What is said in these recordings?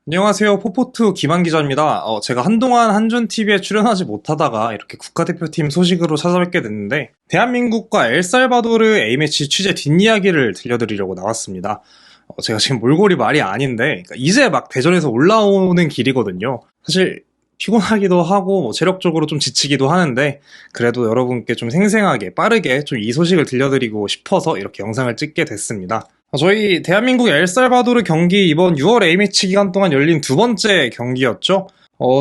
안녕하세요. 포포투 김한 기자입니다. 제가 한동안 한준TV에 출연하지 못하다가 이렇게 국가대표팀 소식으로 찾아뵙게 됐는데, 대한민국과 엘살바도르 A매치 취재 뒷이야기를 들려드리려고 나왔습니다. 제가 지금 몰골이 말이 아닌데, 그러니까 이제 막 대전에서 올라오는 길이거든요. 사실 피곤하기도 하고 체력적으로 좀 지치기도 하는데, 그래도 여러분께 좀 생생하게 빠르게 좀 이 소식을 들려드리고 싶어서 이렇게 영상을 찍게 됐습니다. 저희 대한민국 엘살바도르 경기 이번 6월 A매치 기간 동안 열린 두 번째 경기였죠.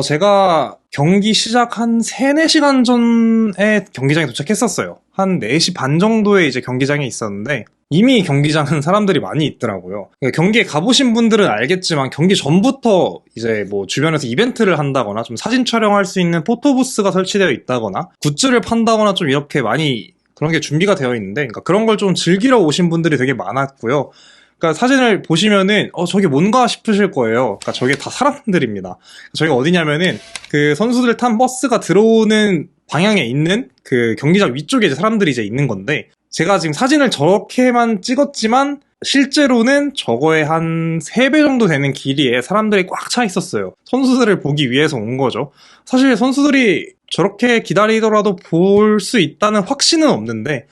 제가 경기 시작 한 3, 4시간 전에 경기장에 도착했었어요. 한 4시 반 정도에 이제 경기장에 있었는데, 이미 경기장은 사람들이 많이 있더라고요. 그러니까 경기에 가보신 분들은 알겠지만 경기 전부터 이제 뭐 주변에서 이벤트를 한다거나 좀 사진 촬영할 수 있는 포토부스가 설치되어 있다거나 굿즈를 판다거나 좀 이렇게 많이 그런 게 준비가 되어 있는데, 그러니까 그런 걸 좀 즐기러 오신 분들이 되게 많았고요. 그러니까 사진을 보시면은 저게 뭔가 싶으실 거예요. 그러니까 저게 다 사람들입니다. 저희가 어디냐면은 그 선수들 탄 버스가 들어오는 방향에 있는 그 경기장 위쪽에 이제 사람들이 이제 있는 건데, 제가 지금 사진을 저렇게만 찍었지만 실제로는 저거에 한 3배 정도 되는 길이에 사람들이 꽉 차 있었어요. 선수들을 보기 위해서 온 거죠. 사실 선수들이 저렇게 기다리더라도 볼 수 있다는 확신은 없는데,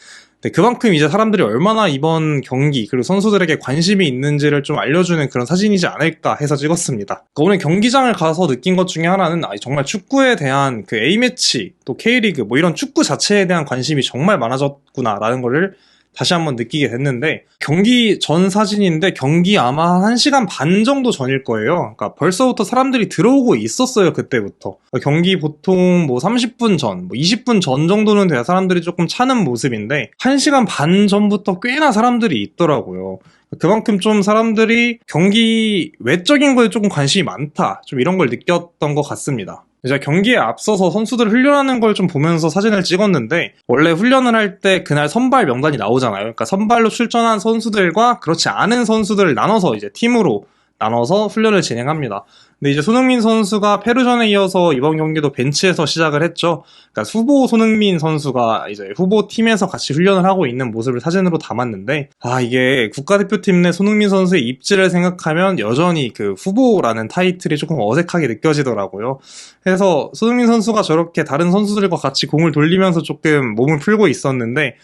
그만큼 이제 사람들이 얼마나 이번 경기 그리고 선수들에게 관심이 있는지를 좀 알려주는 그런 사진이지 않을까 해서 찍었습니다. 그러니까 오늘 경기장을 가서 느낀 것 중에 하나는 정말 축구에 대한 그 A매치 또 K리그 뭐 이런 축구 자체에 대한 관심이 정말 많아졌구나라는 거를 다시 한번 느끼게 됐는데, 경기 전 사진인데 경기 아마 1시간 반 정도 전일 거예요. 그러니까 벌써부터 사람들이 들어오고 있었어요, 그때부터. 그러니까 경기 보통 뭐 30분 전, 뭐 20분 전 정도는 돼야 사람들이 조금 차는 모습인데 1시간 반 전부터 꽤나 사람들이 있더라고요. 그만큼 좀 사람들이 경기 외적인 거에 조금 관심이 많다, 좀 이런 걸 느꼈던 것 같습니다. 제가 경기에 앞서서 선수들 훈련하는 걸 좀 보면서 사진을 찍었는데, 원래 훈련을 할 때 그날 선발 명단이 나오잖아요. 그러니까 선발로 출전한 선수들과 그렇지 않은 선수들을 나눠서 이제 팀으로 나눠서 훈련을 진행합니다. 근데 이제 손흥민 선수가 페루전에 이어서 이번 경기도 벤치에서 시작을 했죠. 그러니까 후보 손흥민 선수가 이제 후보 팀에서 같이 훈련을 하고 있는 모습을 사진으로 담았는데, 이게 국가대표팀 내 손흥민 선수의 입지를 생각하면 여전히 그 후보라는 타이틀이 조금 어색하게 느껴지더라고요. 그래서 손흥민 선수가 저렇게 다른 선수들과 같이 공을 돌리면서 조금 몸을 풀고 있었는데,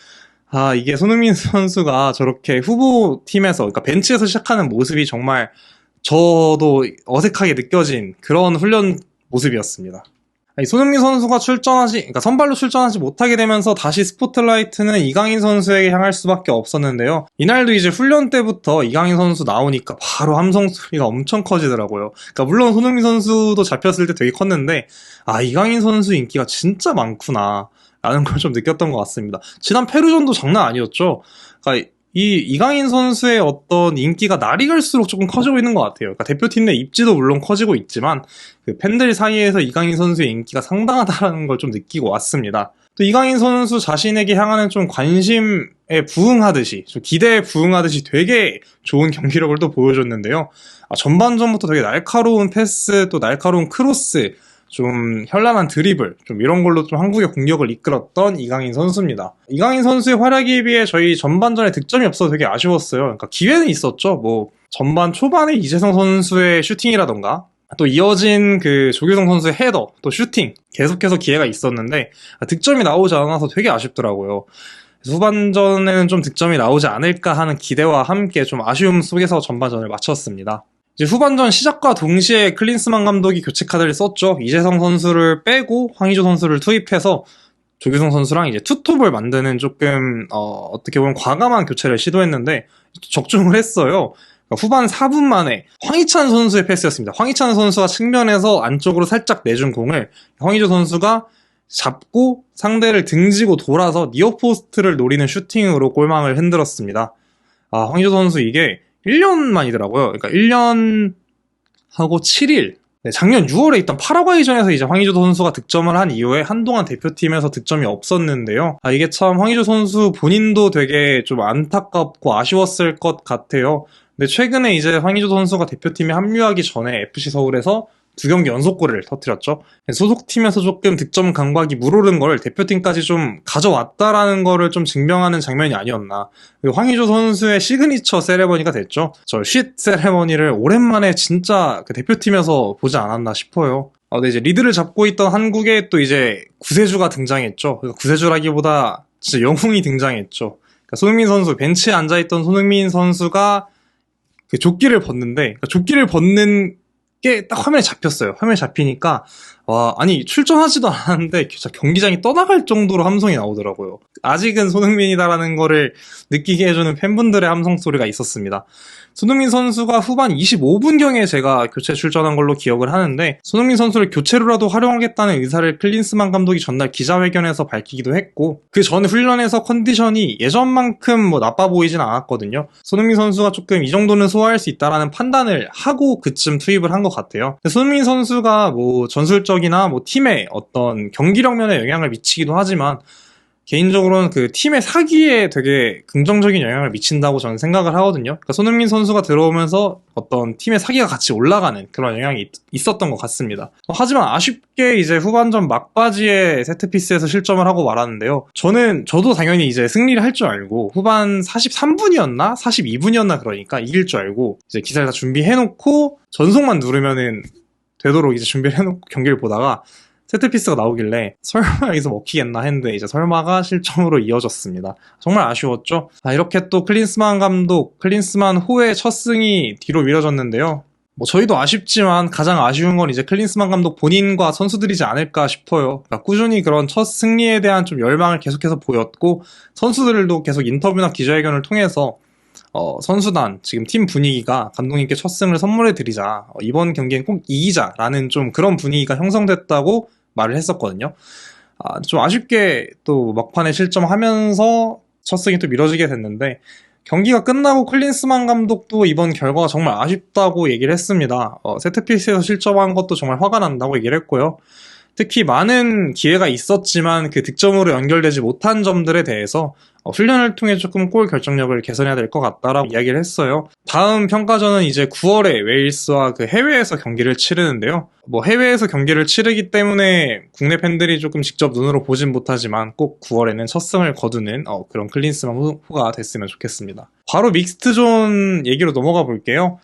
이게 손흥민 선수가 저렇게 후보팀에서, 그러니까 벤치에서 시작하는 모습이 정말 저도 어색하게 느껴진 그런 훈련 모습이었습니다. 손흥민 선수가 그러니까 선발로 출전하지 못하게 되면서 다시 스포트라이트는 이강인 선수에게 향할 수밖에 없었는데요. 이날도 이제 훈련 때부터 이강인 선수 나오니까 바로 함성 소리가 엄청 커지더라고요. 그러니까 물론 손흥민 선수도 잡혔을 때 되게 컸는데, 이강인 선수 인기가 진짜 많구나 라는 걸 좀 느꼈던 것 같습니다. 지난 페루전도 장난 아니었죠. 그러니까 이 이강인 선수의 어떤 인기가 날이 갈수록 조금 커지고 있는 것 같아요. 그러니까 대표팀 내 입지도 물론 커지고 있지만 그 팬들 사이에서 이강인 선수의 인기가 상당하다는 걸 좀 느끼고 왔습니다. 또 이강인 선수 자신에게 향하는 좀 관심에 부응하듯이, 좀 기대에 부응하듯이 되게 좋은 경기력을 또 보여줬는데요. 전반전부터 되게 날카로운 패스, 또 날카로운 크로스, 좀 현란한 드리블, 좀 이런 걸로 좀 한국의 공격을 이끌었던 이강인 선수입니다. 이강인 선수의 활약에 비해 저희 전반전에 득점이 없어서 되게 아쉬웠어요. 그러니까 기회는 있었죠. 뭐 전반 초반에 이재성 선수의 슈팅이라던가 또 이어진 그 조규성 선수의 헤더, 또 슈팅 계속해서 기회가 있었는데 득점이 나오지 않아서 되게 아쉽더라고요. 후반전에는 좀 득점이 나오지 않을까 하는 기대와 함께 좀 아쉬움 속에서 전반전을 마쳤습니다. 이제 후반전 시작과 동시에 클린스만 감독이 교체 카드를 썼죠. 이재성 선수를 빼고 황의조 선수를 투입해서 조규성 선수랑 이제 투톱을 만드는 조금 어떻게 보면 과감한 교체를 시도했는데 적중을 했어요. 그러니까 후반 4분 만에 황희찬 선수의 패스였습니다. 황희찬 선수가 측면에서 안쪽으로 살짝 내준 공을 황의조 선수가 잡고 상대를 등지고 돌아서 니어포스트를 노리는 슈팅으로 골망을 흔들었습니다. 황의조 선수 이게 1년 만이더라고요. 그러니까 1년 하고 7일. 작년 6월에 있던 파라과이전에서 이제 황의조 선수가 득점을 한 이후에 한동안 대표팀에서 득점이 없었는데요. 이게 참 황의조 선수 본인도 되게 좀 안타깝고 아쉬웠을 것 같아요. 근데 최근에 이제 황의조 선수가 대표팀에 합류하기 전에 FC 서울에서 2경기 연속골을 터뜨렸죠. 소속팀에서 조금 득점 감각이 물오른 걸 대표팀까지 좀 가져왔다라는 거를 좀 증명하는 장면이 아니었나. 황의조 선수의 시그니처 세레머니가 됐죠. 저 쉿 세레머니를 오랜만에 진짜 그 대표팀에서 보지 않았나 싶어요. 근데 이제 리드를 잡고 있던 한국에 또 이제 구세주가 등장했죠. 구세주라기보다 진짜 영웅이 등장했죠. 그러니까 손흥민 선수, 벤치에 앉아있던 손흥민 선수가 그 조끼를 벗는데, 조끼를 벗는 게 딱 화면에 잡혔어요. 화면에 잡히니까, 와, 아니, 출전하지도 않았는데, 진짜 경기장이 떠나갈 정도로 함성이 나오더라고요. 아직은 손흥민이다라는 거를 느끼게 해주는 팬분들의 함성 소리가 있었습니다. 손흥민 선수가 후반 25분경에 제가 교체 출전한 걸로 기억을 하는데, 손흥민 선수를 교체로라도 활용하겠다는 의사를 클린스만 감독이 전날 기자회견에서 밝히기도 했고, 그 전 훈련에서 컨디션이 예전만큼 뭐 나빠 보이진 않았거든요. 손흥민 선수가 조금 이 정도는 소화할 수 있다라는 판단을 하고 그쯤 투입을 한 것 같아요. 손흥민 선수가 뭐 전술적이나 뭐 팀의 어떤 경기력 면에 영향을 미치기도 하지만, 개인적으로는 그 팀의 사기에 되게 긍정적인 영향을 미친다고 저는 생각을 하거든요. 그러니까 손흥민 선수가 들어오면서 어떤 팀의 사기가 같이 올라가는 그런 영향이 있었던 것 같습니다. 하지만 아쉽게 이제 후반전 막바지에 세트피스에서 실점을 하고 말았는데요. 저도 당연히 이제 승리를 할 줄 알고 후반 43분이었나? 42분이었나 그러니까 이길 줄 알고 이제 기사를 다 준비해놓고 전송만 누르면은 되도록 이제 준비를 해놓고 경기를 보다가 세트피스가 나오길래 설마 여기서 먹히겠나 했는데 이제 설마가 실점으로 이어졌습니다. 정말 아쉬웠죠. 이렇게 또 클린스만 호의 첫 승이 뒤로 미뤄졌는데요. 뭐 저희도 아쉽지만 가장 아쉬운 건 이제 클린스만 감독 본인과 선수들이지 않을까 싶어요. 그러니까 꾸준히 그런 첫 승리에 대한 좀 열망을 계속해서 보였고, 선수들도 계속 인터뷰나 기자회견을 통해서 선수단, 지금 팀 분위기가 감독님께 첫 승을 선물해 드리자, 이번 경기엔 꼭 이기자라는 좀 그런 분위기가 형성됐다고 말을 했었거든요. 좀 아쉽게 또 막판에 실점하면서 첫 승이 또 미뤄지게 됐는데, 경기가 끝나고 클린스만 감독도 이번 결과가 정말 아쉽다고 얘기를 했습니다. 세트피스에서 실점한 것도 정말 화가 난다고 얘기를 했고요. 특히 많은 기회가 있었지만 그 득점으로 연결되지 못한 점들에 대해서 훈련을 통해 조금 골 결정력을 개선해야 될 것 같다라고 이야기를 했어요. 다음 평가전은 이제 9월에 웨일스와 그 해외에서 경기를 치르는데요. 뭐 해외에서 경기를 치르기 때문에 국내 팬들이 조금 직접 눈으로 보진 못하지만 꼭 9월에는 첫 승을 거두는 그런 클린스만 호가 됐으면 좋겠습니다. 바로 믹스트존 얘기로 넘어가 볼게요.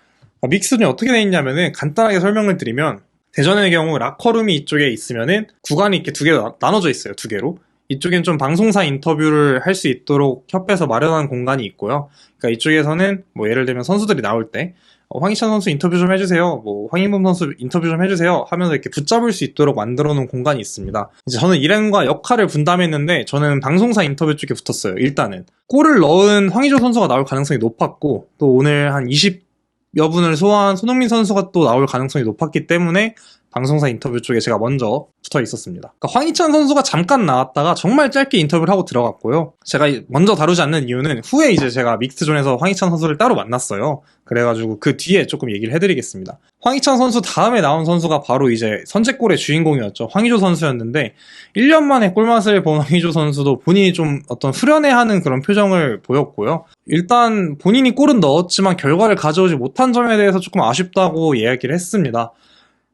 믹스존이 어떻게 돼 있냐면은 간단하게 설명을 드리면, 대전의 경우 라커룸이 이쪽에 있으면은 구간이 이렇게 두 개로 나눠져 있어요. 두 개로. 이쪽엔 좀 방송사 인터뷰를 할 수 있도록 협회에서 마련한 공간이 있고요. 그러니까 이쪽에서는 뭐 예를 들면 선수들이 나올 때 황희찬 선수 인터뷰 좀 해주세요, 뭐 황인범 선수 인터뷰 좀 해주세요 하면서 이렇게 붙잡을 수 있도록 만들어 놓은 공간이 있습니다. 이제 저는 일행과 역할을 분담했는데 저는 방송사 인터뷰 쪽에 붙었어요. 일단은 골을 넣은 황의조 선수가 나올 가능성이 높았고, 또 오늘 한 20여 분을 소화한 손흥민 선수가 또 나올 가능성이 높았기 때문에 방송사 인터뷰 쪽에 제가 먼저 붙어 있었습니다. 그러니까 황희찬 선수가 잠깐 나왔다가 정말 짧게 인터뷰를 하고 들어갔고요. 제가 먼저 다루지 않는 이유는 후에 이제 제가 믹스존에서 황희찬 선수를 따로 만났어요. 그래가지고 그 뒤에 조금 얘기를 해드리겠습니다. 황희찬 선수 다음에 나온 선수가 바로 이제 선제골의 주인공이었죠. 황의조 선수였는데 1년 만에 골맛을 본 황의조 선수도 본인이 좀 어떤 후련해하는 그런 표정을 보였고요. 일단 본인이 골은 넣었지만 결과를 가져오지 못한 점에 대해서 조금 아쉽다고 이야기를 했습니다.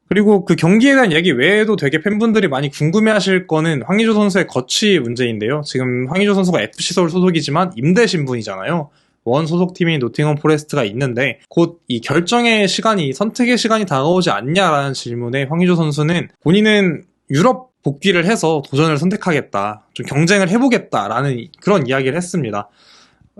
그리고 그 경기에 대한 얘기 외에도 되게 팬분들이 많이 궁금해하실 거는 황의조 선수의 거취 문제인데요. 지금 황의조 선수가 FC 서울 소속이지만 임대 신분이잖아요. 원 소속팀인 노팅엄 포레스트가 있는데 곧 이 결정의 시간이, 선택의 시간이 다가오지 않냐라는 질문에 황의조 선수는 본인은 유럽 복귀를 해서 도전을 선택하겠다, 좀 경쟁을 해보겠다라는 그런 이야기를 했습니다.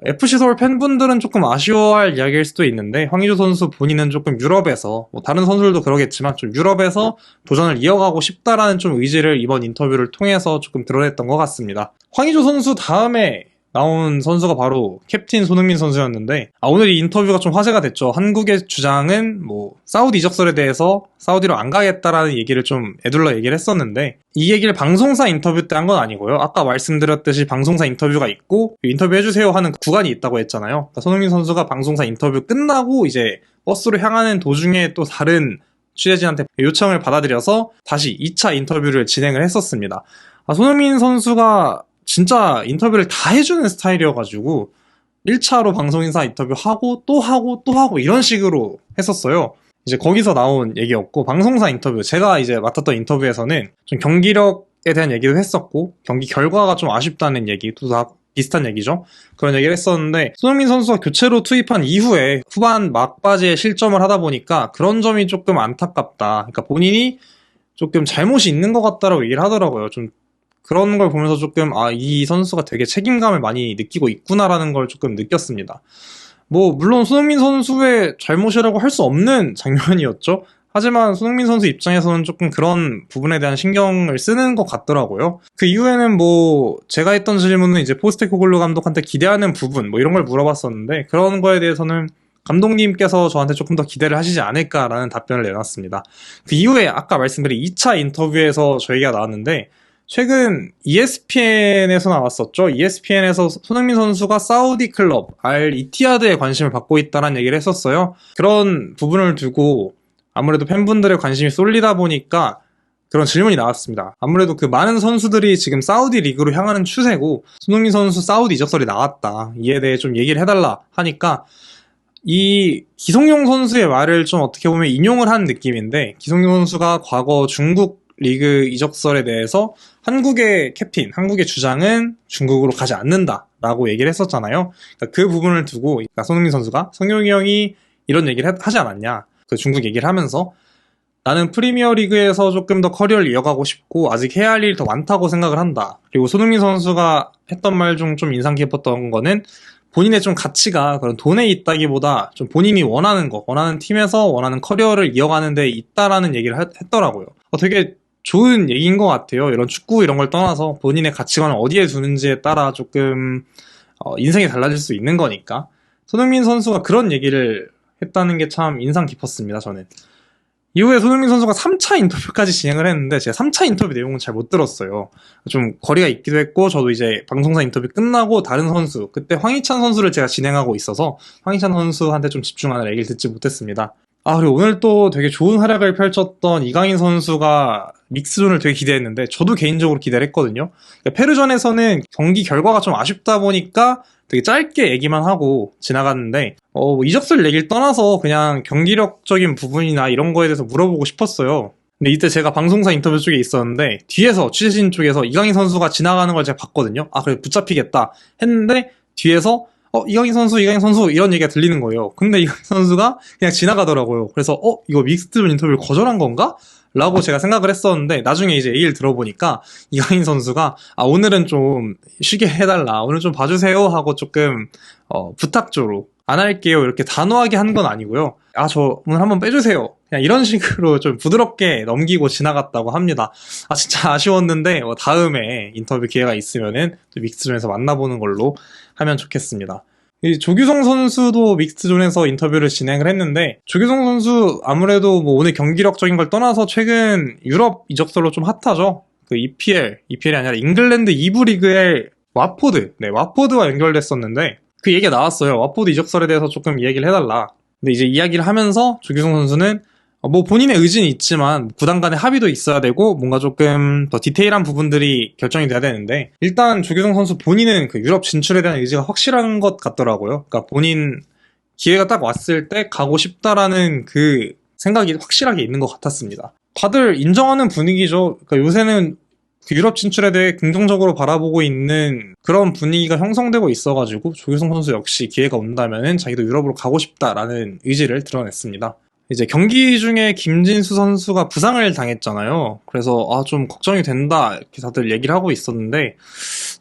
FC 서울 팬분들은 조금 아쉬워할 이야기일 수도 있는데, 황의조 선수 본인은 조금 유럽에서, 뭐 다른 선수들도 그러겠지만 좀 유럽에서 도전을 이어가고 싶다라는 좀 의지를 이번 인터뷰를 통해서 조금 드러냈던 것 같습니다. 황의조 선수 다음에 나온 선수가 바로 캡틴 손흥민 선수였는데, 오늘 이 인터뷰가 좀 화제가 됐죠. 한국의 주장은 뭐 사우디 이적설에 대해서 사우디로 안 가겠다라는 얘기를 좀 에둘러 얘기를 했었는데, 이 얘기를 방송사 인터뷰 때 한 건 아니고요. 아까 말씀드렸듯이 방송사 인터뷰가 있고 인터뷰 해주세요 하는 구간이 있다고 했잖아요. 그러니까 손흥민 선수가 방송사 인터뷰 끝나고 이제 버스로 향하는 도중에 또 다른 취재진한테 요청을 받아들여서 다시 2차 인터뷰를 진행을 했었습니다. 손흥민 선수가 진짜 인터뷰를 다 해주는 스타일이어가지고 1차로 방송인사 인터뷰 하고 또 하고 또 하고 이런 식으로 했었어요. 이제 거기서 나온 얘기였고, 방송사 인터뷰, 제가 이제 맡았던 인터뷰에서는 좀 경기력에 대한 얘기도 했었고, 경기 결과가 좀 아쉽다는 얘기도 다 비슷한 얘기죠. 그런 얘기를 했었는데, 손흥민 선수가 교체로 투입한 이후에 후반 막바지에 실점을 하다 보니까 그런 점이 조금 안타깝다. 그러니까 본인이 조금 잘못이 있는 것 같다라고 얘기를 하더라고요. 좀 그런 걸 보면서 조금, 이 선수가 되게 책임감을 많이 느끼고 있구나라는 걸 조금 느꼈습니다. 물론 손흥민 선수의 잘못이라고 할 수 없는 장면이었죠. 하지만 손흥민 선수 입장에서는 조금 그런 부분에 대한 신경을 쓰는 것 같더라고요. 그 이후에는 제가 했던 질문은 이제 포스테코글루 감독한테 기대하는 부분, 이런 걸 물어봤었는데, 그런 거에 대해서는 감독님께서 저한테 조금 더 기대를 하시지 않을까라는 답변을 내놨습니다. 그 이후에 아까 말씀드린 2차 인터뷰에서 저 얘기가 나왔는데, 최근 ESPN에서 나왔었죠. ESPN에서 손흥민 선수가 사우디 클럽 알이티하드에 관심을 받고 있다는 얘기를 했었어요. 그런 부분을 두고 아무래도 팬분들의 관심이 쏠리다 보니까 그런 질문이 나왔습니다. 아무래도 그 많은 선수들이 지금 사우디 리그로 향하는 추세고, 손흥민 선수 사우디 이적설이 나왔다, 이에 대해 좀 얘기를 해달라 하니까, 이 기성용 선수의 말을 좀 어떻게 보면 인용을 한 느낌인데, 기성용 선수가 과거 중국 리그 이적설에 대해서 한국의 캡틴, 한국의 주장은 중국으로 가지 않는다라고 얘기를 했었잖아요. 그러니까 그 부분을 두고, 손흥민 선수가 성용이 형이 이런 얘기를 하지 않았냐, 그 중국 얘기를 하면서 나는 프리미어 리그에서 조금 더 커리어를 이어가고 싶고 아직 해야 할 일이 더 많다고 생각을 한다. 그리고 손흥민 선수가 했던 말 중 좀 인상 깊었던 거는 본인의 좀 가치가 그런 돈에 있다기보다 좀 본인이 원하는 팀에서 원하는 커리어를 이어가는 데 있다라는 얘기를 했더라고요. 되게 좋은 얘기인 것 같아요. 이런 축구 이런 걸 떠나서 본인의 가치관을 어디에 두는지에 따라 조금 인생이 달라질 수 있는 거니까. 손흥민 선수가 그런 얘기를 했다는 게 참 인상 깊었습니다, 저는. 이후에 손흥민 선수가 3차 인터뷰까지 진행을 했는데 제가 3차 인터뷰 내용은 잘 못 들었어요. 좀 거리가 있기도 했고, 저도 이제 방송사 인터뷰 끝나고 다른 선수, 그때 황희찬 선수를 제가 진행하고 있어서 황희찬 선수한테 좀 집중하느라 얘기를 듣지 못했습니다. 그리고 오늘 또 되게 좋은 활약을 펼쳤던 이강인 선수가 믹스존을 되게 기대했는데, 저도 개인적으로 기대를 했거든요. 그러니까 페루전에서는 경기 결과가 좀 아쉽다 보니까 되게 짧게 얘기만 하고 지나갔는데, 이적설 얘기를 떠나서 그냥 경기력적인 부분이나 이런 거에 대해서 물어보고 싶었어요. 근데 이때 제가 방송사 인터뷰 쪽에 있었는데, 뒤에서, 취재진 쪽에서 이강인 선수가 지나가는 걸 제가 봤거든요. 그래, 붙잡히겠다 했는데, 뒤에서 이강인 선수 이런 얘기가 들리는 거예요. 근데 이강인 선수가 그냥 지나가더라고요. 그래서 이거 믹스존 인터뷰를 거절한 건가? 라고 제가 생각을 했었는데, 나중에 이제 얘기를 들어보니까 이강인 선수가 오늘은 좀 쉬게 해달라, 오늘 좀 봐주세요 하고 조금 부탁조로 안 할게요 이렇게 단호하게 한 건 아니고요. 저 오늘 한번 빼주세요, 그냥 이런 식으로 좀 부드럽게 넘기고 지나갔다고 합니다. 진짜 아쉬웠는데 다음에 인터뷰 기회가 있으면은 또 믹스존에서 만나보는 걸로 하면 좋겠습니다. 이 조규성 선수도 믹스존에서 인터뷰를 진행을 했는데, 조규성 선수 아무래도 오늘 경기력적인 걸 떠나서 최근 유럽 이적설로 좀 핫하죠. 그 EPL이 아니라 잉글랜드 2부 리그의 와포드와 연결됐었는데, 그 얘기가 나왔어요. 와포드 이적설에 대해서 조금 이야기를 해달라. 근데 이제 이야기를 하면서 조규성 선수는 본인의 의지는 있지만 구단 간의 합의도 있어야 되고 뭔가 조금 더 디테일한 부분들이 결정이 돼야 되는데, 일단 조규성 선수 본인은 그 유럽 진출에 대한 의지가 확실한 것 같더라고요. 그러니까 본인 기회가 딱 왔을 때 가고 싶다라는 그 생각이 확실하게 있는 것 같았습니다. 다들 인정하는 분위기죠. 그러니까 요새는 그 유럽 진출에 대해 긍정적으로 바라보고 있는 그런 분위기가 형성되고 있어가지고 조규성 선수 역시 기회가 온다면은 자기도 유럽으로 가고 싶다라는 의지를 드러냈습니다. 이제 경기 중에 김진수 선수가 부상을 당했잖아요. 그래서 좀 걱정이 된다 이렇게 다들 얘기를 하고 있었는데,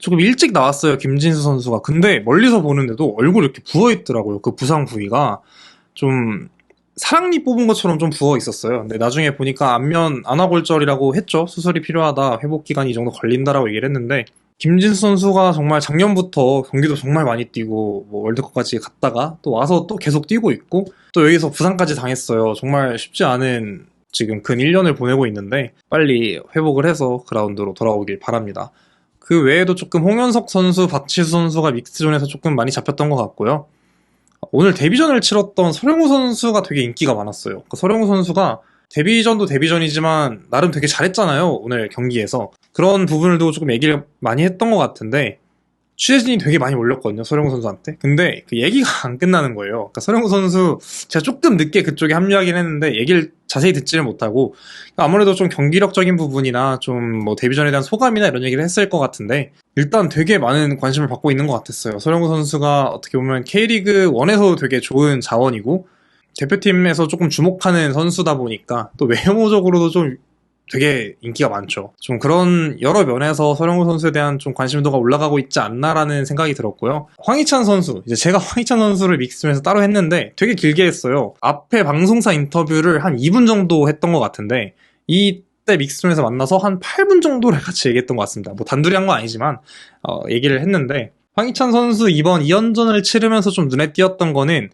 조금 일찍 나왔어요, 김진수 선수가. 근데 멀리서 보는데도 얼굴이 이렇게 부어있더라고요. 그 부상 부위가 좀 사랑니 뽑은 것처럼 좀 부어 있었어요. 근데 나중에 보니까 안면 안화골절이라고 했죠. 수술이 필요하다, 회복 기간이 이 정도 걸린다라고 얘기를 했는데, 김진수 선수가 정말 작년부터 경기도 정말 많이 뛰고 월드컵까지 갔다가 또 와서 또 계속 뛰고 있고, 또 여기서 부상까지 당했어요. 정말 쉽지 않은 지금 근 1년을 보내고 있는데 빨리 회복을 해서 그라운드로 돌아오길 바랍니다. 그 외에도 조금 홍현석 선수, 박지수 선수가 믹스존에서 조금 많이 잡혔던 것 같고요. 오늘 데뷔전을 치렀던 서령우 선수가 되게 인기가 많았어요. 서령우 선수가 데뷔전도 데뷔전이지만 나름 되게 잘했잖아요, 오늘 경기에서. 그런 부분들도 조금 얘기를 많이 했던 것 같은데, 취재진이 되게 많이 몰렸거든요, 서령우 선수한테. 근데 그 얘기가 안 끝나는 거예요. 그러니까 서령우 선수, 제가 조금 늦게 그쪽에 합류하긴 했는데 얘기를 자세히 듣지를 못하고, 아무래도 좀 경기력적인 부분이나 좀 뭐 데뷔전에 대한 소감이나 이런 얘기를 했을 것 같은데, 일단 되게 많은 관심을 받고 있는 것 같았어요. 서령우 선수가 어떻게 보면 K리그 1에서 되게 좋은 자원이고, 대표팀에서 조금 주목하는 선수다 보니까 또 외모적으로도 좀 되게 인기가 많죠. 좀 그런 여러 면에서 서령우 선수에 대한 좀 관심도가 올라가고 있지 않나라는 생각이 들었고요. 황희찬 선수, 이제 제가 황희찬 선수를 믹스존에서 따로 했는데 되게 길게 했어요. 앞에 방송사 인터뷰를 한 2분 정도 했던 것 같은데, 이때 믹스존에서 만나서 한 8분 정도를 같이 얘기했던 것 같습니다. 뭐 단둘이 한 건 아니지만 얘기를 했는데, 황희찬 선수 이번 2연전을 치르면서 좀 눈에 띄었던 거는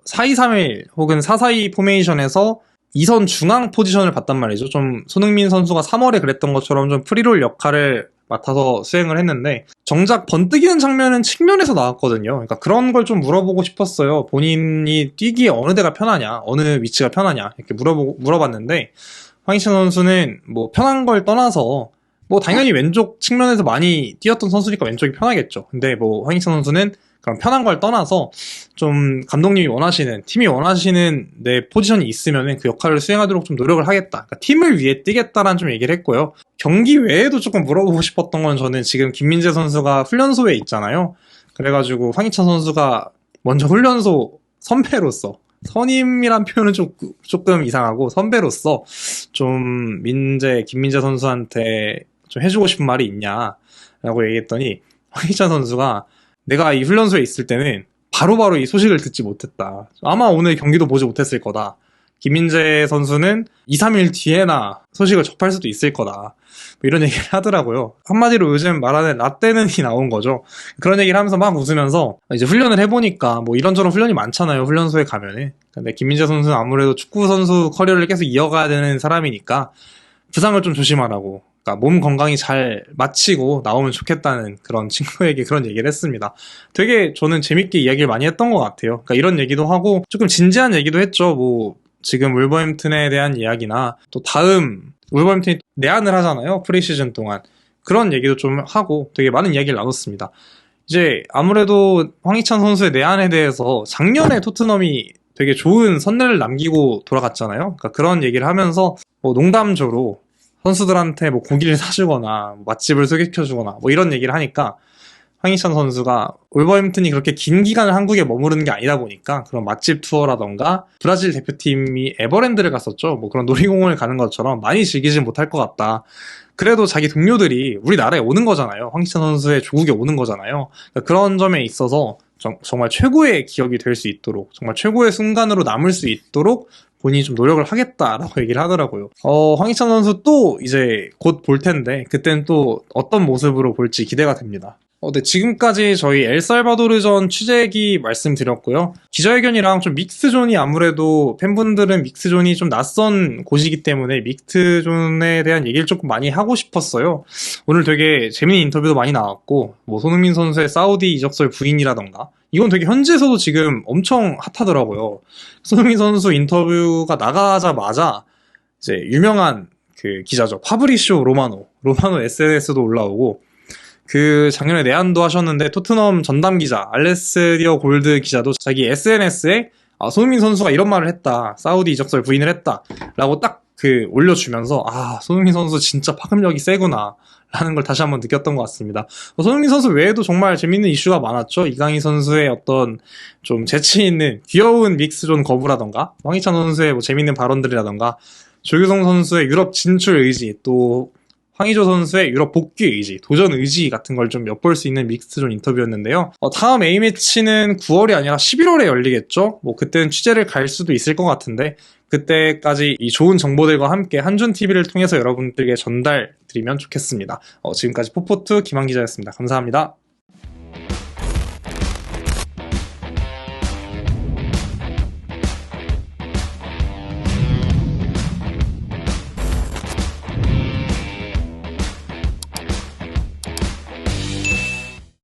4-2-3-1 혹은 4-4-2 포메이션에서 2선 중앙 포지션을 봤단 말이죠. 좀 손흥민 선수가 3월에 그랬던 것처럼 좀 프리롤 역할을 맡아서 수행을 했는데, 정작 번뜩이는 장면은 측면에서 나왔거든요. 그러니까 그런 걸 좀 물어보고 싶었어요. 본인이 뛰기에 어느 데가 편하냐, 어느 위치가 편하냐 이렇게 물어봤는데, 황희찬 선수는 뭐 편한 걸 떠나서 뭐 당연히 왼쪽 측면에서 많이 뛰었던 선수니까 왼쪽이 편하겠죠. 근데 뭐 황희찬 선수는 그런 편한 걸 떠나서 좀 감독님이 원하시는, 팀이 원하시는 내 포지션이 있으면 그 역할을 수행하도록 좀 노력을 하겠다. 그러니까 팀을 위해 뛰겠다라는 좀 얘기를 했고요. 경기 외에도 조금 물어보고 싶었던 건, 저는 지금 김민재 선수가 훈련소에 있잖아요. 그래가지고 황희찬 선수가 먼저 훈련소 선배로서, 선임이란 표현은 조금 이상하고 선배로서 좀 김민재 선수한테 좀 해주고 싶은 말이 있냐라고 얘기했더니, 황희찬 선수가 내가 이 훈련소에 있을 때는 바로바로 이 소식을 듣지 못했다. 아마 오늘 경기도 보지 못했을 거다. 김민재 선수는 2-3일 뒤에나 소식을 접할 수도 있을 거다. 뭐 이런 얘기를 하더라고요. 한마디로 요즘 말하는 라떼는이 나온 거죠. 그런 얘기를 하면서 막 웃으면서, 이제 훈련을 해보니까 뭐 이런저런 훈련이 많잖아요, 훈련소에 가면은. 근데 김민재 선수는 아무래도 축구 선수 커리어를 계속 이어가야 되는 사람이니까 부상을 좀 조심하라고, 그러니까 몸 건강히 잘 마치고 나오면 좋겠다는 그런 친구에게 그런 얘기를 했습니다. 되게 저는 재밌게 이야기를 많이 했던 것 같아요. 그러니까 이런 얘기도 하고 조금 진지한 얘기도 했죠. 뭐 지금 울버햄튼에 대한 이야기나, 또 다음 울버햄튼이 내한을 하잖아요, 프리시즌 동안. 그런 얘기도 좀 하고 되게 많은 이야기를 나눴습니다. 이제 아무래도 황희찬 선수의 내한에 대해서 작년에 토트넘이 되게 좋은 선례를 남기고 돌아갔잖아요. 그러니까 그런 얘기를 하면서 뭐 농담조로 선수들한테 뭐 고기를 사주거나 맛집을 소개시켜주거나 뭐 이런 얘기를 하니까, 황희찬 선수가 울버햄튼이 그렇게 긴 기간을 한국에 머무르는 게 아니다 보니까 그런 맛집 투어라던가, 브라질 대표팀이 에버랜드를 갔었죠. 뭐 그런 놀이공원을 가는 것처럼 많이 즐기진 못할 것 같다. 그래도 자기 동료들이 우리나라에 오는 거잖아요. 황희찬 선수의 조국에 오는 거잖아요. 그러니까 그런 점에 있어서 정말 최고의 기억이 될 수 있도록, 정말 최고의 순간으로 남을 수 있도록 본인이 좀 노력을 하겠다라고 얘기를 하더라고요. 황희찬 선수 또 이제 곧 볼 텐데, 그때는 또 어떤 모습으로 볼지 기대가 됩니다. 네, 지금까지 저희 엘살바도르전 취재기 말씀드렸고요. 기자회견이랑 좀 믹스존이, 아무래도 팬분들은 믹스존이 좀 낯선 곳이기 때문에 믹스존에 대한 얘기를 조금 많이 하고 싶었어요. 오늘 되게 재밌는 인터뷰도 많이 나왔고, 뭐 손흥민 선수의 사우디 이적설 부인이라던가, 이건 되게 현지에서도 지금 엄청 핫하더라고요. 손흥민 선수 인터뷰가 나가자마자 이제 유명한 그 기자죠, 파브리쇼 로마노 SNS도 올라오고, 그 작년에 내한도 하셨는데 토트넘 전담 기자 알레스리어 골드 기자도 자기 SNS에 손흥민 선수가 이런 말을 했다, 사우디 이적설 부인을 했다 라고 딱 그 올려주면서, 손흥민 선수 진짜 파급력이 세구나 라는 걸 다시 한번 느꼈던 것 같습니다. 손흥민 선수 외에도 정말 재밌는 이슈가 많았죠. 이강인 선수의 어떤 좀 재치 있는 귀여운 믹스존 거부라던가, 황희찬 선수의 뭐 재밌는 발언들이라던가, 조규성 선수의 유럽 진출 의지, 또 황의조 선수의 유럽 복귀 의지, 도전 의지 같은 걸 좀 엿볼 수 있는 믹스존 인터뷰였는데요. 다음 A매치는 9월이 아니라 11월에 열리겠죠? 뭐 그때는 취재를 갈 수도 있을 것 같은데, 그때까지 이 좋은 정보들과 함께 한준TV를 통해서 여러분들에게 전달드리면 좋겠습니다. 지금까지 포포투 김한 기자였습니다. 감사합니다.